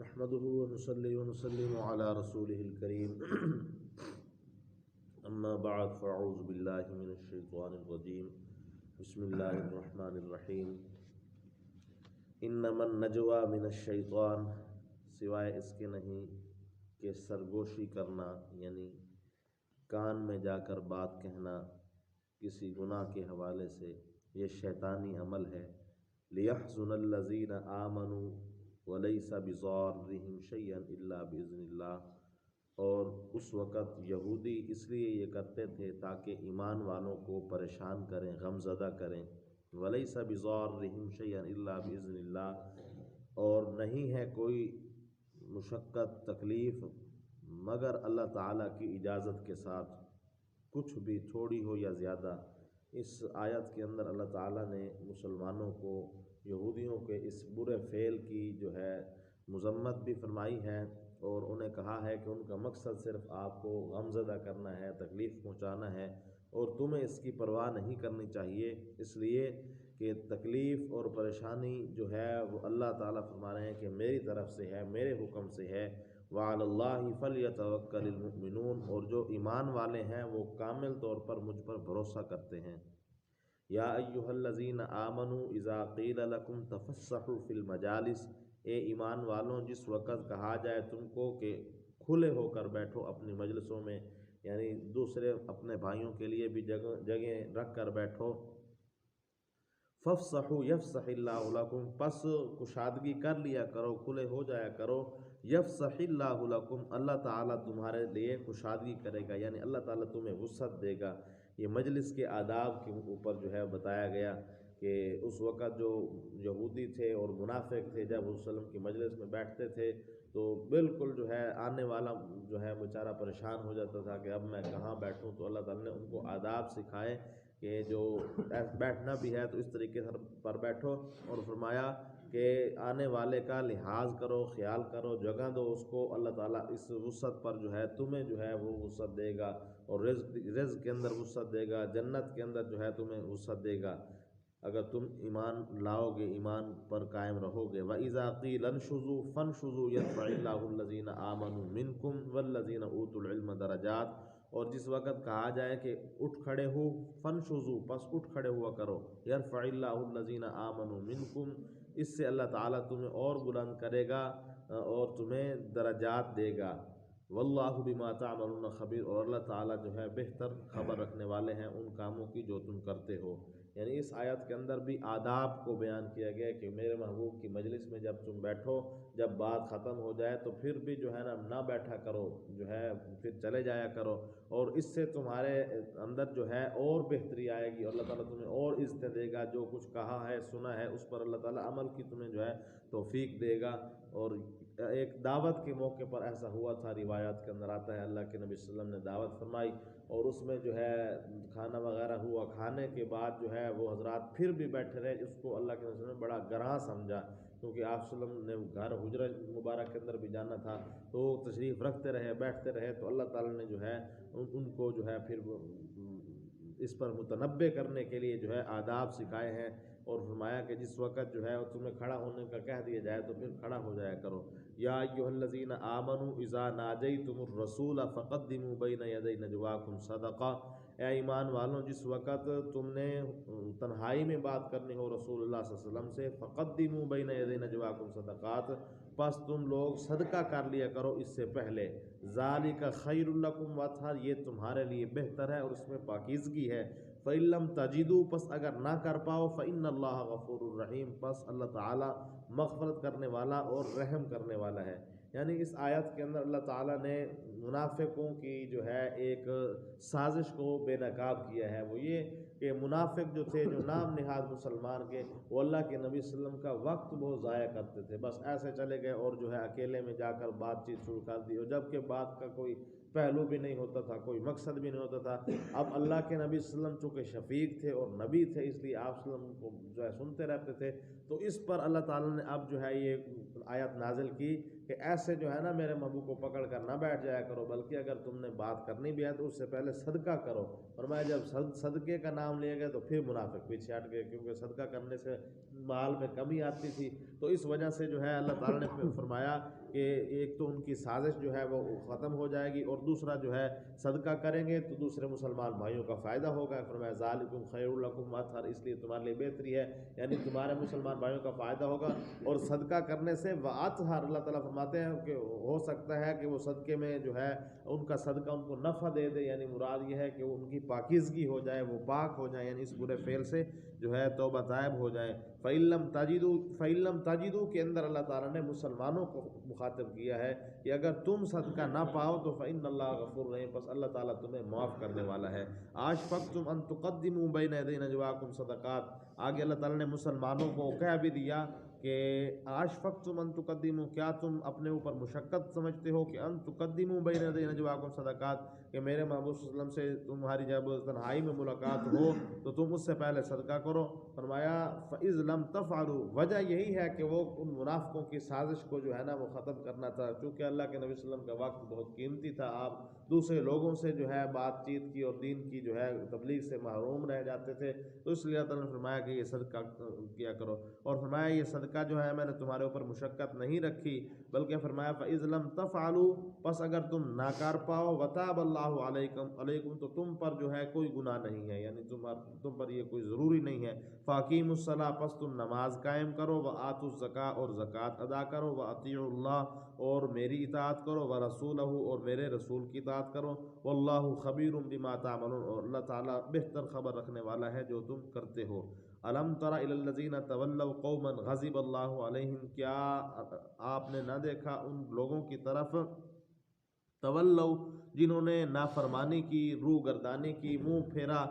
نحمده ونصلي ونسلم على رسوله الكريم اما بعد فاعوذ بالله من الشیطان الرجیم بسم اللہ الرحمن الرحیم انما النجوى من الشیطان، سوائے اس کے نہیں کہ سرگوشی کرنا یعنی کان میں جا کر بات کہنا کسی گناہ کے حوالے سے، یہ شیطانی عمل ہے۔ لِيَحْزُنَ الَّذِينَ آمَنُوا وَلَيْسَ بِضَارِّهِمْ شَيْئًا إِلَّا بِإِذْنِ اللَّهِ، اور اس وقت یہودی اس لیے یہ کرتے تھے تاکہ ایمان والوں کو پریشان کریں، غم زدہ کریں۔ وَلَيْسَ بِضَارِّهِمْ شَيْئًا إِلَّا بِإِذْنِ اللَّهِ، اور نہیں ہے کوئی مشقت تکلیف مگر اللہ تعالیٰ کی اجازت کے ساتھ، کچھ بھی تھوڑی ہو یا زیادہ۔ اس آیت کے اندر اللہ تعالیٰ نے مسلمانوں کو یہودیوں کے اس برے فعل کی جو ہے مذمت بھی فرمائی ہے، اور انہیں کہا ہے کہ ان کا مقصد صرف آپ کو غمزدہ کرنا ہے، تکلیف پہنچانا ہے، اور تمہیں اس کی پرواہ نہیں کرنی چاہیے، اس لیے کہ تکلیف اور پریشانی جو ہے وہ اللہ تعالیٰ فرما رہے ہیں کہ میری طرف سے ہے، میرے حکم سے ہے۔ وَعَلَى اللَّهِ فَلْيَتَوَكَّلِ الْمُؤْمِنُونَ، اور جو ایمان والے ہیں وہ کامل طور پر مجھ پر بھروسہ کرتے ہیں۔ یا ایھا الذین آمنوا اذا قیل لکم تفسحوا فی المجالس، اے ایمان والوں جس وقت کہا جائے تم کو کہ کھلے ہو کر بیٹھو اپنی مجلسوں میں، یعنی دوسرے اپنے بھائیوں کے لیے بھی جگہ رکھ کر بیٹھو۔ فَافْصَحُوا یفصح اللہ لکم، پس کشادگی کر لیا کرو، کھلے ہو جایا کرو۔ یفصح اللہ لکم، اللہ تعالیٰ تمہارے لیے کشادگی کرے گا، یعنی اللہ تعالیٰ تمہیں وسعت دے گا۔ یہ مجلس کے آداب کے اوپر جو ہے بتایا گیا کہ اس وقت جو یہودی تھے اور منافق تھے جب رسول وسلم کی مجلس میں بیٹھتے تھے تو بالکل جو ہے آنے والا جو ہے بیچارہ پریشان ہو جاتا تھا کہ اب میں کہاں بیٹھوں، تو اللہ تعالیٰ نے ان کو آداب سکھائے کہ جو بیٹھنا بھی ہے تو اس طریقے پر بیٹھو، اور فرمایا کہ آنے والے کا لحاظ کرو، خیال کرو، جگہ دو اس کو، اللہ تعالیٰ اس وسعت پر جو ہے تمہیں جو ہے وہ وسعت دے گا، اور رزق کے اندر وسعت دے گا، جنت کے اندر جو ہے تمہیں وسعت دے گا اگر تم ایمان لاؤ گے، ایمان پر قائم رہو گے۔ وَإِذَا قِيلَ انشُزُوا فَانشُزُوا يَرْفَعِ اللَّهُ الَّذِينَ آمَنُوا مِنكُمْ وَالَّذِينَ أُوتُوا الْعِلْمَ دَرَجَاتٍ، اور جس وقت کہا جائے کہ اٹھ کھڑے ہو، فَانشُزُوا، پس اٹھ کھڑے ہوا کرو، يَرْفَعِ اللَّهُ الَّذِينَ آمَنُوا مِنكُمْ، اس سے اللہ تعالیٰ تمہیں اور بلند کرے گا اور تمہیں درجات دے گا۔ واللہ بما تعملون خبیر، اور اللہ تعالیٰ جو ہے بہتر خبر رکھنے والے ہیں ان کاموں کی جو تم کرتے ہو۔ یعنی اس آیت کے اندر بھی آداب کو بیان کیا گیا کہ میرے محبوب کی مجلس میں جب تم بیٹھو، جب بات ختم ہو جائے تو پھر بھی جو ہے نہ بیٹھا کرو، جو ہے پھر چلے جایا کرو، اور اس سے تمہارے اندر جو ہے اور بہتری آئے گی، اور اللہ تعالیٰ تمہیں اور عزت دے گا، جو کچھ کہا ہے سنا ہے اس پر اللہ تعالیٰ عمل کی تمہیں جو ہے توفیق دے گا۔ اور ایک دعوت کے موقع پر ایسا ہوا تھا، روایات کے اندر آتا ہے اللہ کے نبی صلی اللہ علیہ وسلم نے دعوت فرمائی اور اس میں جو ہے کھانا وغیرہ ہوا، کھانے کے بعد جو ہے وہ حضرات پھر بھی بیٹھے رہے، اس کو اللہ کے نبی صلی اللہ علیہ وسلم نے بڑا گراں سمجھا، کیونکہ آپ صلی اللہ علیہ وسلم نے گھر حجرہ مبارک کے اندر بھی جانا تھا، تو وہ تشریف رکھتے رہے، بیٹھتے رہے، تو اللہ تعالیٰ نے جو ہے ان کو جو ہے پھر اس پر متنبع کرنے کے لیے جو ہے آداب سکھائے ہیں، اور فرمایا کہ جس وقت جو ہے تمہیں کھڑا ہونے کا کہہ دیا جائے تو پھر کھڑا ہو جایا کرو۔ یا ایھا الذین آمنوا اذا ناجیتم الرسول فقدموا بین یدی نجواکم صدقہ، اے ایمان والوں جس وقت تم نے تنہائی میں بات کرنی ہو رسول اللہ صلی اللہ علیہ وسلم سے، فقدموا بین یدی نجواکم صدقات، پس تم لوگ صدقہ کر لیا کرو اس سے پہلے، ذالک خیر لکم واطہر، یہ تمہارے لیے بہتر ہے اور اس میں پاکیزگی ہے۔ فَإِن لَّمْ تَجِدُوا، پس اگر نہ کر پاؤ، فَإِنَّ اللَّهَ غَفُورٌ رَحِيمٌ، پس اللہ تعالیٰ مغفرت کرنے والا اور رحم کرنے والا ہے۔ یعنی اس آیت کے اندر اللہ تعالیٰ نے منافقوں کی جو ہے ایک سازش کو بے نقاب کیا ہے، وہ یہ کہ منافق جو تھے، جو نام نہاد مسلمان کے، وہ اللہ کے نبی صلی اللہ علیہ وسلم کا وقت بہت ضائع کرتے تھے، بس ایسے چلے گئے اور جو ہے اکیلے میں جا کر بات چیت شروع کر دی، اور جب کہ بات کا کوئی پہلو بھی نہیں ہوتا تھا، کوئی مقصد بھی نہیں ہوتا تھا۔ اب اللہ کے نبی صلی اللہ علیہ وسلم چونکہ شفیق تھے اور نبی تھے، اس لیے آپ صلی اللہ علیہ وسلم کو جو ہے سنتے رہتے تھے، تو اس پر اللہ تعالیٰ نے اب جو ہے یہ آیت نازل کی کہ ایسے جو ہے نا میرے محبوب کو پکڑ کر نہ بیٹھ جایا کرو، بلکہ اگر تم نے بات کرنی بھی ہے تو اس سے پہلے صدقہ کرو، اور میں جب صدقے کا نام لیا گیا تو پھر منافق پیچھے ہٹ گئے، کیونکہ صدقہ کرنے سے مال میں کمی آتی تھی، تو اس وجہ سے جو ہے اللہ تعالیٰ نے فرمایا کہ ایک تو ان کی سازش جو ہے وہ ختم ہو جائے گی، اور دوسرا جو ہے صدقہ کریں گے تو دوسرے مسلمان بھائیوں کا فائدہ ہوگا۔ فرمایا ذالکم خیر لکم اطہر، اس لیے تمہارے لیے بہتری ہے، یعنی تمہارے مسلمان بھائیوں کا فائدہ ہوگا۔ اور صدقہ کرنے سے واطہر، اللہ تعالیٰ فرماتے ہیں کہ ہو سکتا ہے کہ وہ صدقے میں جو ہے ان کا صدقہ ان کو نفع دے دے، یعنی مراد یہ ہے کہ ان کی پاکیزگی ہو جائے، وہ پاک ہو جائے، یعنی اس برے فعل سے جو ہے توبہ طائب ہو جائیں۔ فَإِن لَّمْ تَجِدُوا کے اندر اللہ تعالیٰ نے مسلمانوں کو مخاطب کیا ہے کہ اگر تم صدقہ نہ پاؤ تو فَإِنَّ اللَّهَ غَفُورٌ رَحِيمٌ، پس اللہ تعالیٰ تمہیں معاف کرنے والا ہے۔ أَشْفَقْتُمْ أَن تُقَدِّمُوا بَيْنَ يَدَيْ نَجْوَاكُمْ صَدَقَاتٍ، آگے اللہ تعالیٰ نے مسلمانوں کو کہہ بھی دیا کہ أَشْفَقْتُمْ أَن تُقَدِّمُوا، کیا تم اپنے اوپر مشقت سمجھتے ہو کہ أَن تُقَدِّمُوا بَيْنَ يَدَيْ نَجْوَاكُمْ صَدَقَاتٍ، کہ میرے محبوب صلی اللہ علیہ وسلم سے تمہاری جب تنہائی میں ملاقات ہو تو تم اس سے پہلے صدقہ کرو۔ فرمایا فَإِذْ لَمْ تَفْعَلُوا، وجہ یہی ہے کہ وہ ان منافقوں کی سازش کو جو ہے نا وہ ختم کرنا تھا، چونکہ اللہ کے نبی صلی اللہ علیہ وسلم کا وقت بہت قیمتی تھا، آپ دوسرے لوگوں سے جو ہے بات چیت کی اور دین کی جو ہے تبلیغ سے محروم رہ جاتے تھے، تو اس لیے اللہ تعالیٰ نے فرمایا کہ یہ صدقہ کیا کرو، اور فرمایا یہ صدقہ جو ہے میں نے تمہارے اوپر مشقت نہیں رکھی، بلکہ فرمایا فَإِذْ لَمْ تَفْعَلُوا، پس اگر تم نہ کر پاؤ وَتَابَ اللَّهُ عَلَيْكُمْ تو تم پر جو ہے کوئی گناہ نہیں ہے، یعنی تم پر یہ کوئی ضروری نہیں ہے۔ فَأَقِیمُوا الصَّلَاةَ، پس تم نماز قائم کرو، وَآتُوا الزَّکاۃَ، اور زکوٰۃ ادا کرو، وَأَطِیعُوا اللَّهَ، اور میری اطاعت کرو، وَرَسُولَهُ، اور میرے رسول کی اطاعت کرو، وَاللَّهُ خَبِیرٌ بِمَا تَعْمَلُونَ، اور اللہ تعالیٰ بہتر خبر رکھنے والا ہے جو تم کرتے ہو۔ أَلَمْ تَرَ إِلَى الَّذِينَ تَوَلَّوْا قَوْمًا غَضِبَ اللَّهُ عَلَيْهِمْ، کیا آپ نے نہ دیکھا ان لوگوں کی طرف تولو جنہوں نے نافرمانی کی، روح گردانی کی، منہ پھیرا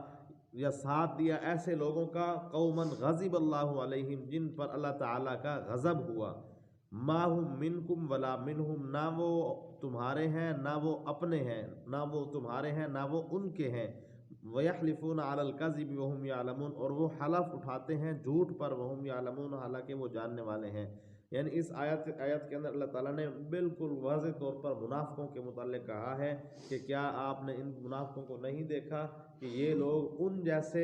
یا ساتھ دیا ایسے لوگوں کا، قوماً غضب اللہ علیہم، جن پر اللہ تعالیٰ کا غضب ہوا، ما ہم منکم ولا منہم، نہ وہ تمہارے ہیں نہ وہ اپنے ہیں، نہ وہ تمہارے ہیں نہ وہ ان کے ہیں، وَيَحْلِفُونَ عَلَى الْكَذِبِ وَهُمْ يَعْلَمُونَ، اور وہ حلف اٹھاتے ہیں جھوٹ پر، وَهُمْ يَعْلَمُونَ، حالانکہ وہ جاننے والے ہیں۔ یعنی اس آیت کے اندر اللہ تعالیٰ نے بالکل واضح طور پر منافقوں کے متعلق کہا ہے کہ کیا آپ نے ان منافقوں کو نہیں دیکھا کہ یہ لوگ ان جیسے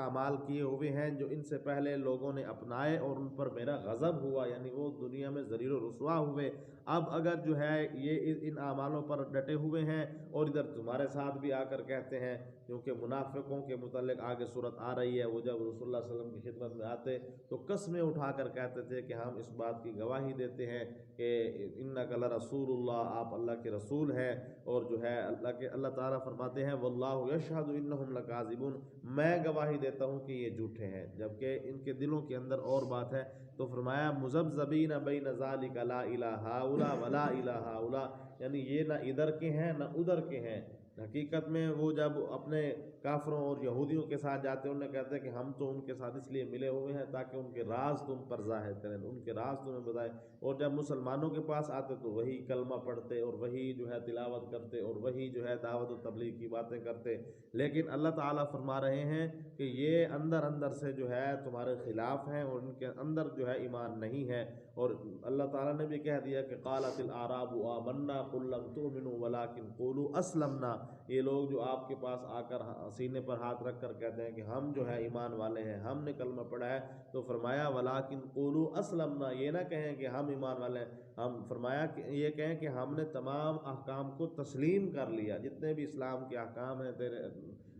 اعمال کیے ہوئے ہیں جو ان سے پہلے لوگوں نے اپنائے اور ان پر میرا غضب ہوا، یعنی وہ دنیا میں ذلیل و رسوا ہوئے، اب اگر جو ہے یہ ان اعمالوں پر ڈٹے ہوئے ہیں اور ادھر تمہارے ساتھ بھی آ کر کہتے ہیں، کیونکہ منافقوں کے متعلق آگے صورت آ رہی ہے، وہ جب رسول اللہ صلی اللہ علیہ وسلم کی خدمت میں آتے تو قسمیں اٹھا کر کہتے تھے کہ ہم اس بات کی گواہی دیتے ہیں کہ انک لرسول اللہ، آپ اللہ کے رسول ہیں، اور جو ہے اللہ تعالیٰ فرماتے ہیں واللہ یشہد انہم لکاذبون، میں گواہی دیتا ہوں کہ یہ جھوٹے ہیں، جبکہ ان کے دلوں کے اندر اور بات ہے۔ تو فرمایا مذبذبین بین ذالک لا الہ ہؤلاء ولا الہ ہؤلاء، یعنی یہ نہ ادھر کے ہیں نہ ادھر کے ہیں۔ حقیقت میں وہ جب اپنے کافروں اور یہودیوں کے ساتھ جاتے ہیں، انہیں کہتے ہیں کہ ہم تو ان کے ساتھ اس لیے ملے ہوئے ہیں تاکہ ان کے راز تم پر ظاہر کریں، ان کے راز تمہیں بتائیں، اور جب مسلمانوں کے پاس آتے تو وہی کلمہ پڑھتے اور وہی جو ہے تلاوت کرتے اور وہی جو ہے دعوت و تبلیغ کی باتیں کرتے، لیکن اللہ تعالیٰ فرما رہے ہیں کہ یہ اندر اندر سے جو ہے تمہارے خلاف ہیں اور ان کے اندر جو ہے ایمان نہیں ہے۔ اور اللہ تعالیٰ نے بھی کہہ دیا کہ قالت الاعراب آمنا قل لم تؤمنوا ولکن قولوا اسلمنا، یہ لوگ جو آپ کے پاس آ کر سینے پر ہاتھ رکھ کر کہتے ہیں کہ ہم جو ہے ایمان والے ہیں، ہم نے کلمہ پڑھا ہے، تو فرمایا ولکن قولوا اسلمنا، یہ نہ کہیں کہ ہم ایمان والے ہیں، ہم فرمایا کہ یہ کہیں کہ ہم نے تمام احکام کو تسلیم کر لیا، جتنے بھی اسلام کے احکام ہیں، تیرے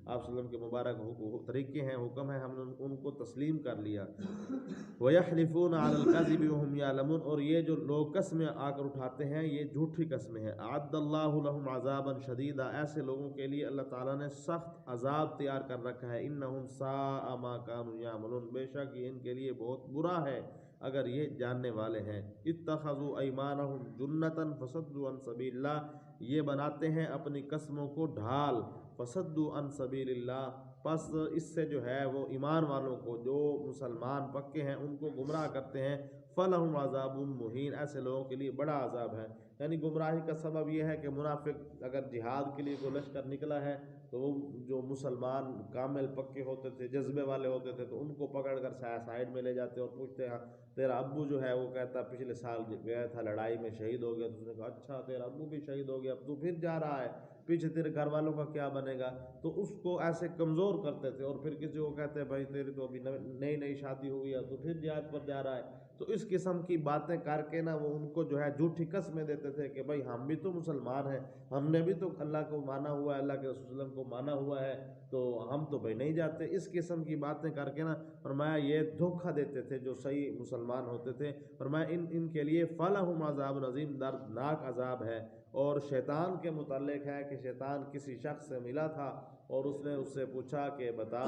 آپ صلی اللہ علیہ وسلم کے مبارک طریقے ہیں، حکم ہیں، ہم نے ان کو تسلیم کر لیا۔ وَيَحْلِفُونَ عَلَى الْكَذِبِ وَهُمْ يَعْلَمُونَ، اور یہ جو لوگ قسمیں آ کر اٹھاتے ہیں یہ جھوٹی قسمیں ہیں۔ أَعَدَّ اللَّهُ لَهُمْ عَذَابًا شَدِيدًا، ایسے لوگوں کے لیے اللہ تعالیٰ نے سخت عذاب تیار کر رکھا ہے۔ إِنَّهُمْ سَاءَ مَا كَانُوا يَعْمَلُونَ، بے شک یہ ان کے لیے بہت برا ہے اگر یہ جاننے والے ہیں۔ اتخذوا ایمانہم جنۃ فصدوا عن سبیل اللہ، یہ بناتے ہیں اپنی قسموں کو ڈھال، فصدوا عن سبیل اللہ، پس اس سے جو ہے وہ ایمان والوں کو جو مسلمان پکے ہیں ان کو گمراہ کرتے ہیں۔ فَلَهُمْ عَذَابٌ مُّہِینٌ، ایسے لوگوں کے لیے بڑا عذاب ہے۔ یعنی گمراہی کا سبب یہ ہے کہ منافق اگر جہاد کے لیے کوئی لشکر نکلا ہے تو وہ جو مسلمان کامل پکے ہوتے تھے، جذبے والے ہوتے تھے، تو ان کو پکڑ کر سائڈ میں لے جاتے اور پوچھتے ہیں تیرا ابو جو ہے، وہ کہتا پچھلے سال گیا تھا لڑائی میں شہید ہو گیا، تو اس نے کہا اچھا تیرا ابو بھی شہید ہو گیا، اب تو پھر جا رہا ہے، پیچھے تیرے گھر والوں کا کیا بنے گا؟ تو اس کو ایسے کمزور کرتے تھے، اور پھر کسی کو کہتے ہیں بھائی تیری تو ابھی نئی شادی ہوئی ہے تو پھر جہاد پر جا رہا ہے، تو اس قسم کی باتیں کر کے نا وہ ان کو جو ہے جھوٹی قسمیں دیتے تھے کہ بھائی ہم بھی تو مسلمان ہیں، ہم نے بھی تو اللہ کو مانا ہوا ہے، اللہ کے رسول صلی اللہ علیہ وسلم کو مانا ہوا ہے، تو ہم تو بھائی نہیں جاتے۔ اس قسم کی باتیں کر کے نا فرمایا یہ دھوکہ دیتے تھے جو صحیح مسلمان ہوتے تھے۔ فرمایا ان کے لیے فلہم عذاب عظیم، دردناک عذاب ہے۔ اور شیطان کے متعلق ہے کہ شیطان کسی شخص سے ملا تھا اور اس نے اس سے پوچھا کہ بتا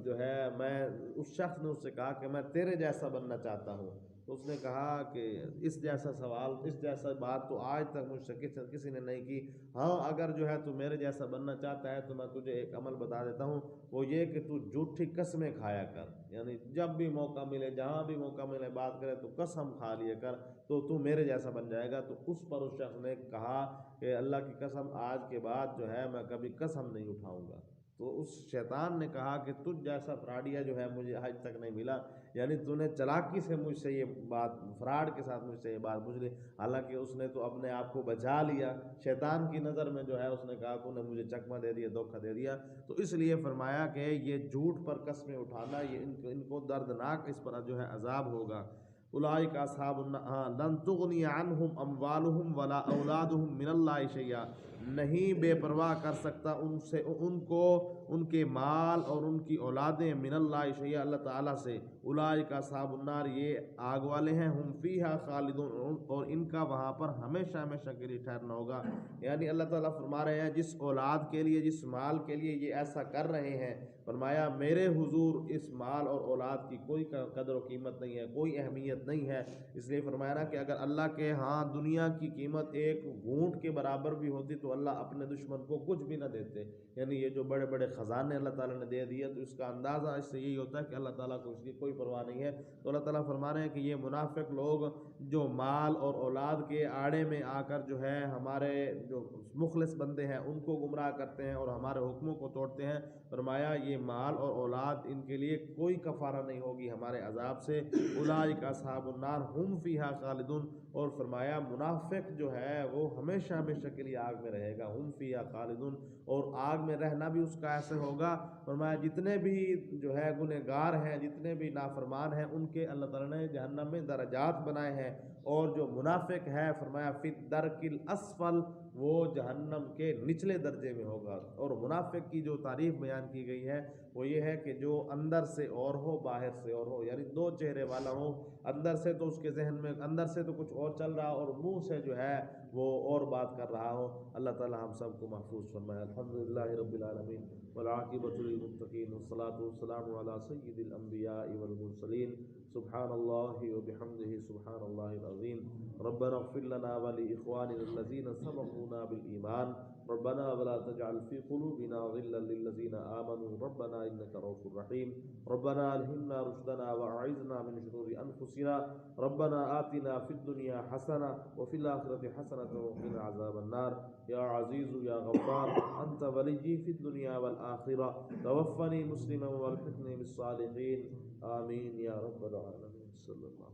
جو ہے میں، اس شخص نے اس سے کہا کہ میں تیرے جیسا بننا چاہتا ہوں۔ تو اس نے کہا کہ اس جیسا سوال، اس جیسا بات تو آج تک مجھ سے کسی نے نہیں کی، ہاں اگر جو ہے تو میرے جیسا بننا چاہتا ہے تو میں تجھے ایک عمل بتا دیتا ہوں، وہ یہ کہ تو جھوٹی قسمیں کھایا کر، یعنی جب بھی موقع ملے، جہاں بھی موقع ملے بات کرے تو قسم کھا لیا کر، تو میرے جیسا بن جائے گا۔ تو اس پر اس شخص نے کہا کہ اللہ کی قسم آج کے بعد جو ہے میں کبھی قسم نہیں اٹھاؤں گا۔ تو اس شیطان نے کہا کہ تجھ جیسا فراڈیا جو ہے مجھے آج تک نہیں ملا، یعنی تو نے چلاکی سے مجھ سے یہ بات، فراڈ کے ساتھ مجھ سے یہ بات پوچھ لی۔ حالانکہ اس نے تو اپنے آپ کو بچا لیا، شیطان کی نظر میں جو ہے اس نے کہا کہ انہیں مجھے چکمہ دے دیا، دھوکہ دے دیا۔ تو اس لیے فرمایا کہ یہ جھوٹ پر قسمیں اٹھانا، یہ ان کو دردناک اس پر جو ہے عذاب ہوگا۔ اولئک اصحاب النار لن تغنی عنہم اموالہم ولا اولادہم من اللہ شیئا، نہیں بے پرواہ کر سکتا ان سے ان کو ان کے مال اور ان کی اولادیں من اللہ شیئا، اللہ تعالیٰ سے۔ اولئک اصحاب النار، یہ آگ والے ہیں، ہم فیہا خالدون، اور ان کا وہاں پر ہمیشہ ہمیشہ کے لیے ٹھہرنا ہوگا۔ یعنی اللہ تعالیٰ فرما رہے ہیں جس اولاد کے لیے، جس مال کے لیے یہ ایسا کر رہے ہیں، فرمایا میرے حضور اس مال اور اولاد کی کوئی قدر و قیمت نہیں ہے، کوئی اہمیت نہیں ہے۔ اس لیے فرمایا نا کہ اگر اللہ کے ہاں دنیا کی قیمت ایک گھونٹ کے برابر بھی ہوتی تو اللہ اپنے دشمن کو کچھ بھی نہ دیتے۔ یعنی یہ جو بڑے بڑے خزانے اللہ تعالیٰ نے دے دیے، تو اس کا اندازہ اس سے یہی ہوتا ہے کہ اللہ تعالیٰ کو اس کی کوئی پرواہ نہیں ہے۔ تو اللہ تعالیٰ فرما رہے ہیں کہ یہ منافق لوگ جو مال اور اولاد کے آڑے میں آ کر جو ہے ہمارے جو مخلص بندے ہیں ان کو گمراہ کرتے ہیں اور ہمارے حکموں کو توڑتے ہیں، فرمایا یہ مال اور اولاد ان کے لیے کوئی کفارہ نہیں ہوگی ہمارے عذاب سے۔ اولئک اصحاب النار ہم فیہا خالدون، اور فرمایا منافق جو ہے وہ ہمیشہ ہمیشہ کے لیے آگ میں رہے گا، ہم فیہا خالدون، اور آگ میں رہنا بھی اس کا ایسے ہوگا۔ فرمایا جتنے بھی جو ہے گنہگار ہیں، جتنے بھی نافرمان ہیں، ان کے اللہ تعالیٰ نے جہنم میں درجات بنائے ہیں، اور جو منافق ہے فرمایا فی الدرک الاسفل، وہ جہنم کے نچلے درجے میں ہوگا۔ اور منافق کی جو تعریف بیان کی گئی ہے وہ یہ ہے کہ جو اندر سے اور ہو باہر سے اور ہو، یعنی دو چہرے والا ہو، اندر سے تو اس کے ذہن میں اندر سے تو کچھ اور چل رہا اور منہ سے جو ہے وہ اور بات کر رہا ہو۔ اللہ تعالی ہم سب کو محفوظ فرمائے۔ الحمدللہ رب العالمین والعاقبۃ للمتقین والصلاۃ والسلام علی سید الانبیاء والمرسلین۔ سبحان اللہ وبحمدہ، سبحان اللہ العظیم۔ ربنا اغفر لنا ولاخواننا الذین سبقونا بالایمان، ربنا ولا تجعل في قلوبنا غلا للذین آمنوا ربنا انك رؤوف رحیم۔ ربنا الہمنا رشدنا واعذنا من شرور انفسنا، ربنا آتنا في الدنيا حسنة وفي الآخرة حسنة وقنا عذاب النار۔ یا عزیز یا غفار انت ولی في الدنيا والآخرة، توفنی مسلما والحقنی بالصالحین، آمین یا رب العالمین۔ صلی اللہ